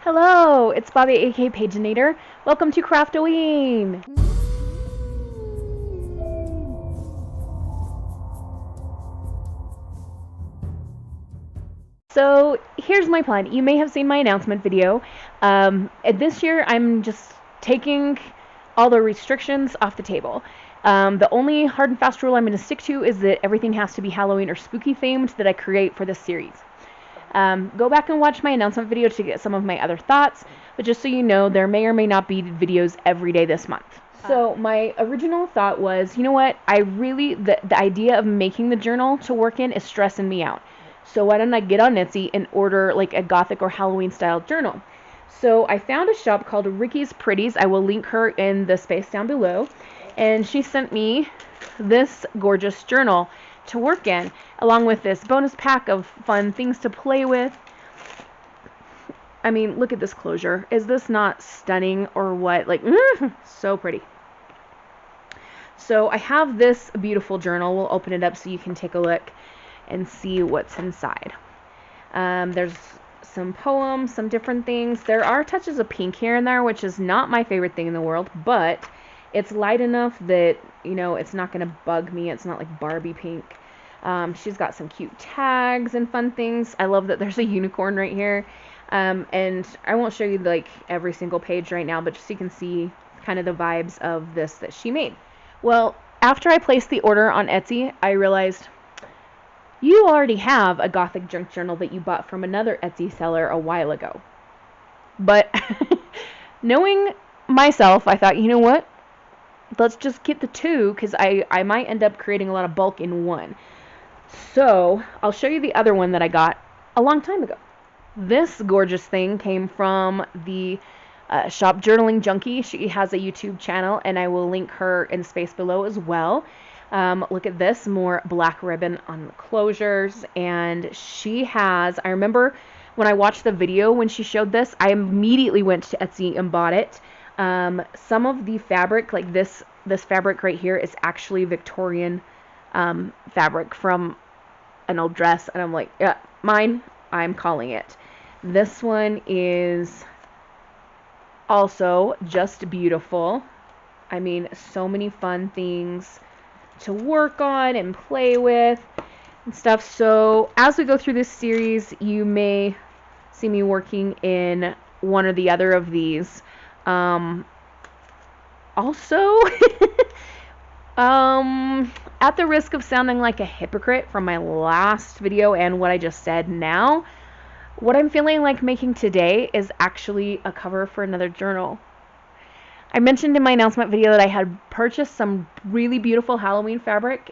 Hello, it's Bobi aka Paginator. Welcome to Craftoween! So here's my plan. You may have seen my announcement video. This year I'm just taking all the restrictions off the table. The only hard and fast rule I'm going to stick to is that everything has to be Halloween or spooky themed that I create for this series. Go back and watch my announcement video to get some of my other thoughts, but just so you know, there may or may not be videos every day this month. So my original thought was, you know what, the idea of making the journal to work in is stressing me out. So why don't I get on Etsy and order like a gothic or Halloween style journal? So I found a shop called Ricky's Pretties. I will link her in the space down below. And she sent me this gorgeous journal to work in, along with this bonus pack of fun things to play with. I mean, look at this closure. Is this not stunning or what? Like, so pretty. So I have this beautiful journal. We'll open it up so you can take a look and see what's inside. There's some poems, some different things. There are touches of pink here and there, which is not my favorite thing in the world, but it's light enough that, you know, it's not going to bug me. It's not like Barbie pink. She's got some cute tags and fun things. I love that there's a unicorn right here. And I won't show you like every single page right now, but just so you can see kind of the vibes of this that she made. Well, after I placed the order on Etsy, I realized you already have a gothic junk journal that you bought from another Etsy seller a while ago. But knowing myself, I thought, you know what? Let's just get the two, because I might end up creating a lot of bulk in one. So I'll show you the other one that I got a long time ago. This gorgeous thing came from the Shop Journaling Junkie. She has a YouTube channel, and I will link her in space below as well. Look at this, more black ribbon on the closures, and she has, I remember when I watched the video when she showed this, I immediately went to Etsy and bought it. Some of the fabric, like this fabric right here, is actually Victorian fabric from an old dress, and I'm like, yeah, mine, I'm calling it. This one is also just beautiful. I mean, so many fun things to work on and play with and stuff. So as we go through this series, you may see me working in one or the other of these. Also, at the risk of sounding like a hypocrite from my last video and what I just said now, what I'm feeling like making today is actually a cover for another journal. I mentioned in my announcement video that I had purchased some really beautiful Halloween fabric,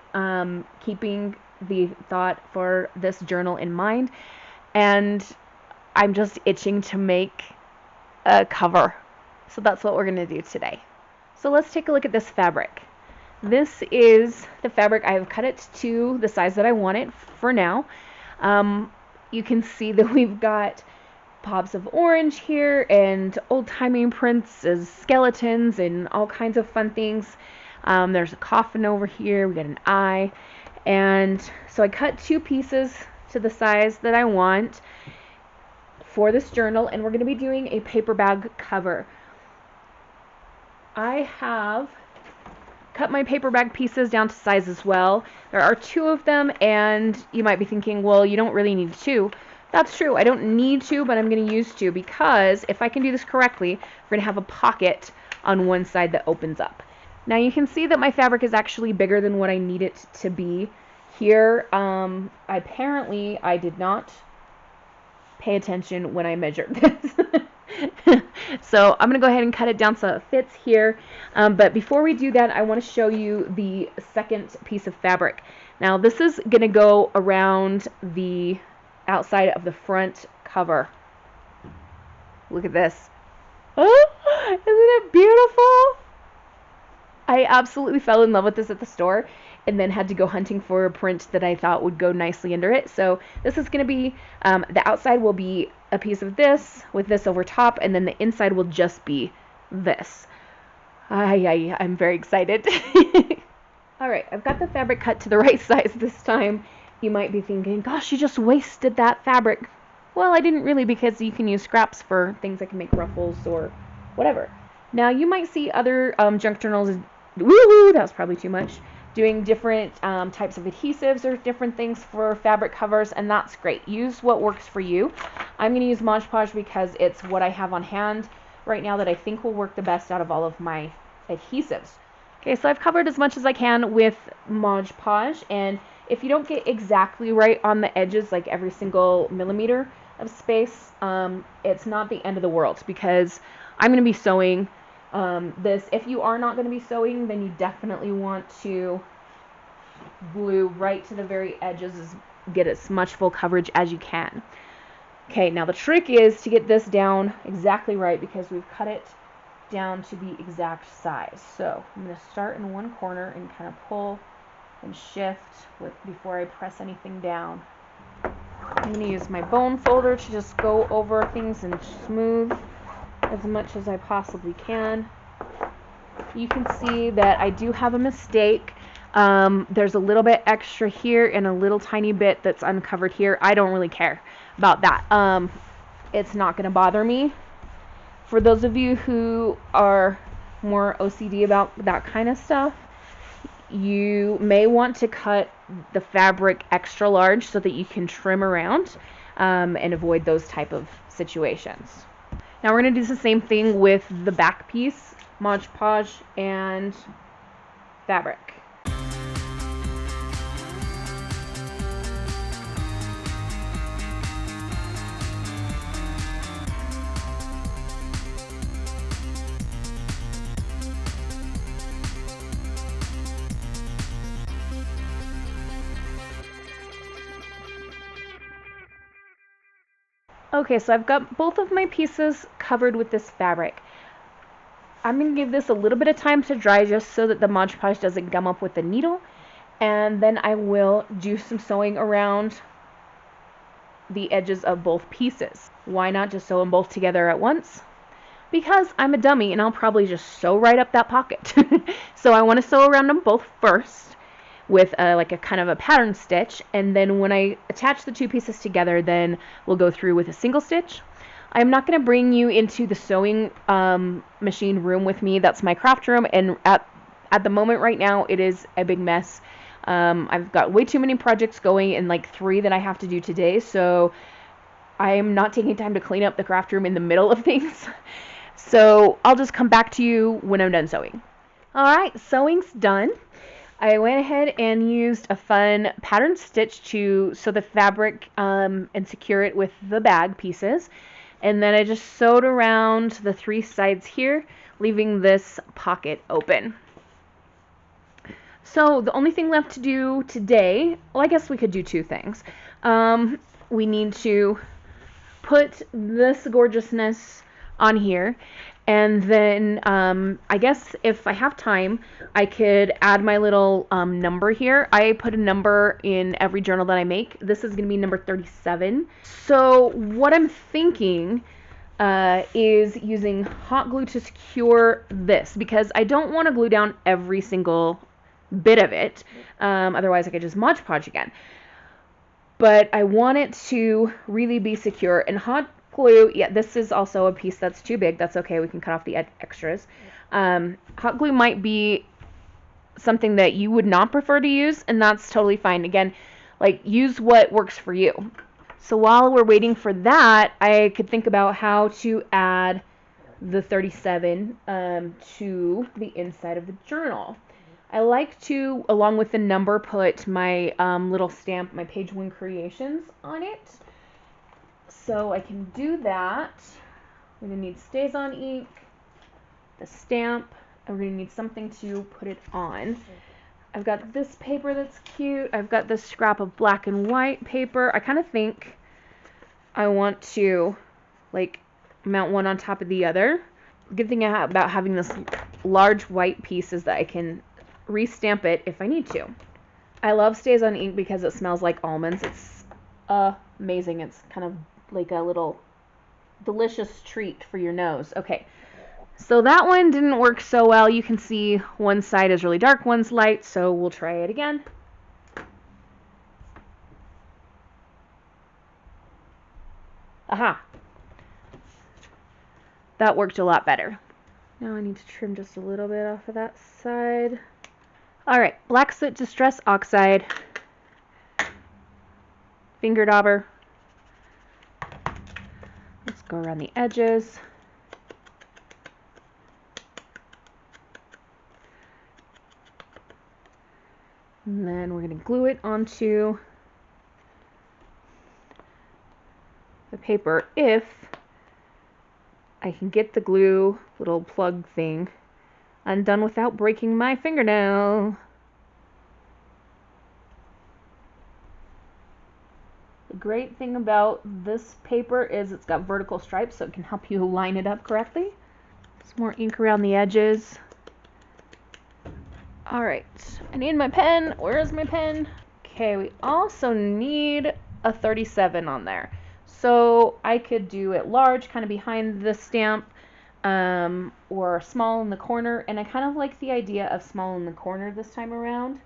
keeping the thought for this journal in mind, and I'm just itching to make a cover. So that's what we're going to do today. So let's take a look at this fabric. This is the fabric. I have cut it to the size that I want it for now. You can see that we've got pops of orange here and old-timey prints as skeletons and all kinds of fun things. There's a coffin over here. We got an eye. And so I cut two pieces to the size that I want for this journal, and we're going to be doing a paper bag cover. I have cut my paper bag pieces down to size as well. There are two of them, and you might be thinking, well, you don't really need two. That's true. I don't need to, but I'm going to use two because if I can do this correctly, we're going to have a pocket on one side that opens up. Now you can see that my fabric is actually bigger than what I need it to be here. Apparently I did not pay attention when I measured this. So I'm going to go ahead and cut it down so it fits here. But before we do that, I want to show you the second piece of fabric. Now this is going to go around the outside of the front cover. Look at this. Oh, isn't it beautiful? I absolutely fell in love with this at the store and then had to go hunting for a print that I thought would go nicely under it. So this is going to be, the outside will be a piece of this with this over top, and then the inside will just be this. I'm very excited. Alright, I've got the fabric cut to the right size this time. You might be thinking, gosh, you just wasted that fabric. Well, I didn't really, because you can use scraps for things that can make ruffles or whatever. Now, you might see other junk journals, woohoo, that was probably too much, doing different types of adhesives or different things for fabric covers, and that's great. Use what works for you. I'm going to use Mod Podge because it's what I have on hand right now that I think will work the best out of all of my adhesives. Okay, so I've covered as much as I can with Mod Podge, and if you don't get exactly right on the edges, like every single millimeter of space, it's not the end of the world, because I'm going to be sewing this. If you are not going to be sewing, then you definitely want to glue right to the very edges, get as much full coverage as you can. Okay, now the trick is to get this down exactly right, because we've cut it down to the exact size. So I'm going to start in one corner and kind of pull and shift before I press anything down. I'm going to use my bone folder to just go over things and smooth as much as I possibly can. You can see that I do have a mistake. There's a little bit extra here and a little tiny bit that's uncovered here. I don't really care about that. It's not going to bother me. For those of you who are more OCD about that kind of stuff, you may want to cut the fabric extra large so that you can trim around and avoid those type of situations. Now we're going to do the same thing with the back piece, Mod Podge and fabric. Okay, so I've got both of my pieces covered with this fabric. I'm going to give this a little bit of time to dry just so that the Mod Podge doesn't gum up with the needle, and then I will do some sewing around the edges of both pieces. Why not just sew them both together at once? Because I'm a dummy and I'll probably just sew right up that pocket. So I want to sew around them both first with like a kind of a pattern stitch, and then when I attach the two pieces together, then we'll go through with a single stitch. I'm not going to bring you into the sewing machine room with me. That's my craft room, and at the moment right now it is a big mess. I've got way too many projects going, and like 3 that I have to do today, so I'm not taking time to clean up the craft room in the middle of things. So I'll just come back to you when I'm done sewing. Alright, sewing's done. I went ahead and used a fun pattern stitch to sew the fabric and secure it with the bag pieces. And then I just sewed around the 3 sides here, leaving this pocket open. So the only thing left to do today, well, I guess we could do 2 things. We need to put this gorgeousness on here, and then I guess if I have time, I could add my little number here. I put a number in every journal that I make. This is going to be number 37. So what I'm thinking is using hot glue to secure this, because I don't want to glue down every single bit of it. Otherwise I could just Mod Podge again. But I want it to really be secure, and hot glue, yeah, this is also a piece that's too big. That's okay, we can cut off the extras. Hot glue might be something that you would not prefer to use, and that's totally fine. Again, like, use what works for you. So while we're waiting for that, I could think about how to add the 37 to the inside of the journal. I like to, along with the number, put my little stamp, my Page 1 Creations on it. So I can do that. We're going to need Stays On ink, the stamp, and we're going to need something to put it on. I've got this paper that's cute. I've got this scrap of black and white paper. I kind of think I want to like mount one on top of the other. The good thing about having this large white piece is that I can restamp it if I need to. I love Stays On ink because it smells like almonds. It's amazing. It's kind of like a little delicious treat for your nose. Okay, so that one didn't work so well. You can see one side is really dark, one's light, so we'll try it again. Aha! That worked a lot better. Now I need to trim just a little bit off of that side. Alright, Black Soot Distress Oxide. Finger dauber. Let's go around the edges. And then we're going to glue it onto the paper if I can get the glue little plug thing undone without breaking my fingernail. The great thing about this paper is it's got vertical stripes, so it can help you line it up correctly. Some more ink around the edges. Alright, I need my pen. Where is my pen? Okay, we also need a 37 on there. So I could do it large, kind of behind the stamp, or small in the corner. And I kind of like the idea of small in the corner this time around.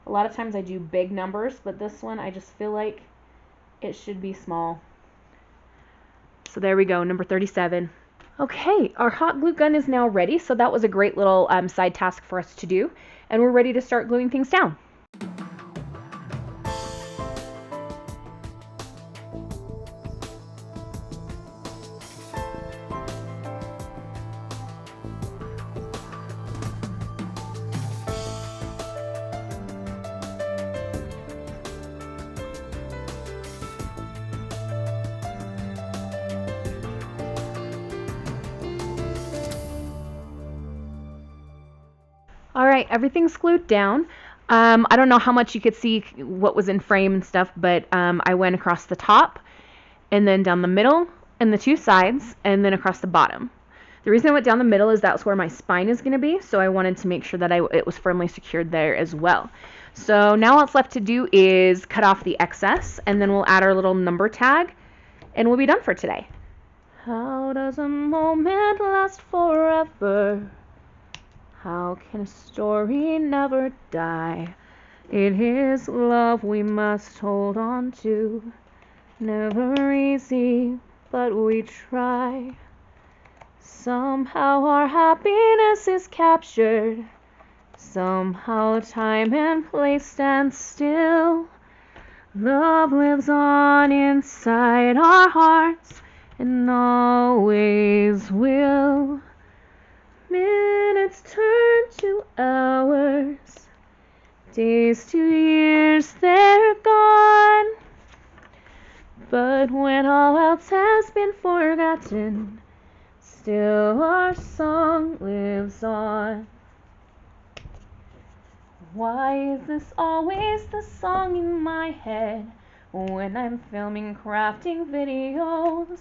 A lot of times I do big numbers, but this one I just feel like it should be small. So there we go, number 37. Okay, our hot glue gun is now ready, so that was a great little side task for us to do, and we're ready to start gluing things down. Alright, everything's glued down. I don't know how much you could see what was in frame and stuff, but I went across the top, and then down the middle, and the two sides, and then across the bottom. The reason I went down the middle is that's where my spine is going to be, so I wanted to make sure that it was firmly secured there as well. So now what's left to do is cut off the excess, and then we'll add our little number tag, and we'll be done for today. How does a moment last forever? How can a story never die? It is love we must hold on to. Never easy, but we try. Somehow our happiness is captured. Somehow time and place stand still. Love lives on inside our hearts and always will. Minutes turn to hours, days to years, they're gone. But when all else has been forgotten, still our song lives on. Why is this always the song in my head when I'm filming crafting videos?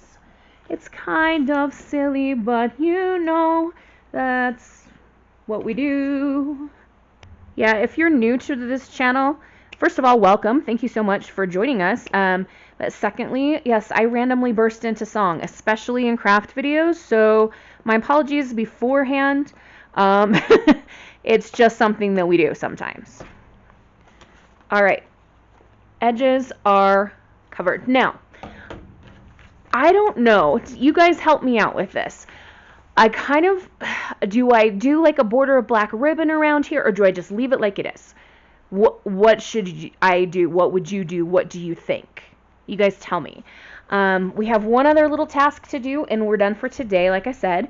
It's kind of silly, but you know, that's what we do. Yeah, if you're new to this channel, first of all, welcome. Thank you so much for joining us. But secondly, yes, I randomly burst into song, especially in craft videos, so my apologies beforehand. It's just something that we do sometimes. Alright, edges are covered. Now, I don't know, you guys help me out with this. Do I do like a border of black ribbon around here, or do I just leave it like it is? What should I do? What would you do? What do you think? You guys tell me. We have one other little task to do, and we're done for today, like I said.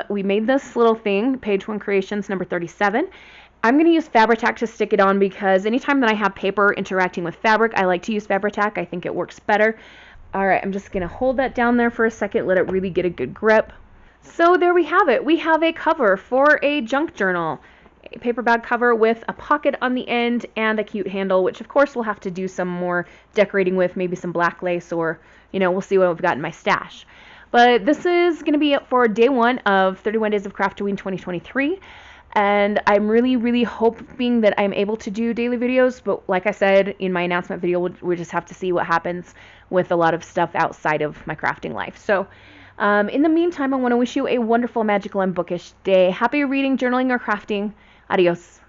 We made this little thing, Page 1 Creations, number 37. I'm going to use Fabri-Tac to stick it on because anytime that I have paper interacting with fabric, I like to use Fabri-Tac. I think it works better. Alright, I'm just going to hold that down there for a second, let it really get a good grip. So there we have it. We have a cover for a junk journal. A paper bag cover with a pocket on the end and a cute handle, which of course we'll have to do some more decorating with, maybe some black lace, or, you know, we'll see what we've got in my stash. But this is going to be it for day 1 of 31 Days of Craftoween 2023. And I'm really hoping that I'm able to do daily videos, but like I said in my announcement video, we'll just have to see what happens with a lot of stuff outside of my crafting life. So in the meantime, I want to wish you a wonderful, magical, and bookish day. Happy reading, journaling, or crafting. Adios.